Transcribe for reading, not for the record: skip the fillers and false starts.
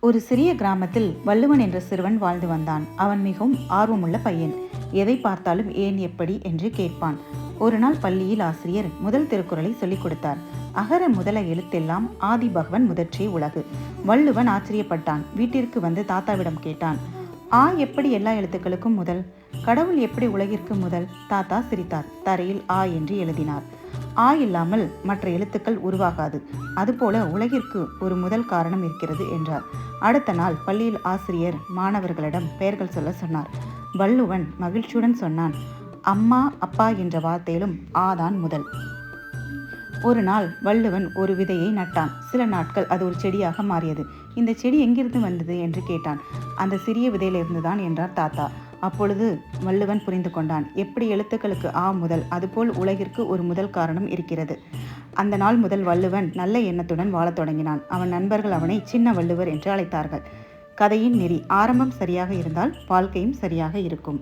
ஒரு சிறிய கிராமத்தில் வள்ளுவன் என்ற சிறுவன் வாழ்ந்து வந்தான். அவன் மிகவும் ஆர்வமுள்ள பையன். எதை பார்த்தாலும் ஏன், எப்படி என்று கேட்பான். ஒரு நாள் பள்ளியில் ஆசிரியர் முதல் திருக்குறளை சொல்லிக் கொடுத்தார். அகர முதல எழுத்தெல்லாம் ஆதி பகவன் முதற்றே உலகு. வள்ளுவன் ஆச்சரியப்பட்டான். வீட்டிற்கு வந்து தாத்தாவிடம் கேட்டான், எப்படி எல்லா எழுத்துக்களுக்கும் முதல்? கடவுள் எப்படி உலகிற்கு முதல்? தாத்தா சிரித்தார். தரையில் என்று எழுதினார். இல்லாமல் மற்ற எழுத்துக்கள் உருவாகாது. அதுபோல உலகிற்கு ஒரு முதல் காரணம் இருக்கிறது என்றார். அடுத்த நாள் பள்ளியில் ஆசிரியர் மாணவர்களிடம் பெயர்கள் சொல்ல சொன்னார். வள்ளுவன் மகிழ்ச்சியுடன் சொன்னான், அம்மா அப்பா என்ற வார்த்தையிலும் தான் முதல். ஒரு நாள் வள்ளுவன் ஒரு விதையை நட்டான். சில நாட்கள் அது ஒரு செடியாக மாறியது. இந்த செடி எங்கிருந்து வந்தது என்று கேட்டான். அந்த சிறிய விதையிலிருந்துதான் என்றார் தாத்தா. அப்பொழுது வள்ளுவன் புரிந்து கொண்டான், எப்படி எழுத்துக்களுக்கு முதல், அதுபோல் உலகிற்கு ஒரு முதல் காரணம் இருக்கிறது. அந்த நாள் முதல் வள்ளுவன் நல்ல எண்ணத்துடன் வாழத் தொடங்கினான். அவன் நண்பர்கள் அவனை சின்ன வள்ளுவர் என்று அழைத்தார்கள். கதையின் நெறி: ஆரம்பம் சரியாக இருந்தால் வாழ்க்கையும் சரியாக இருக்கும்.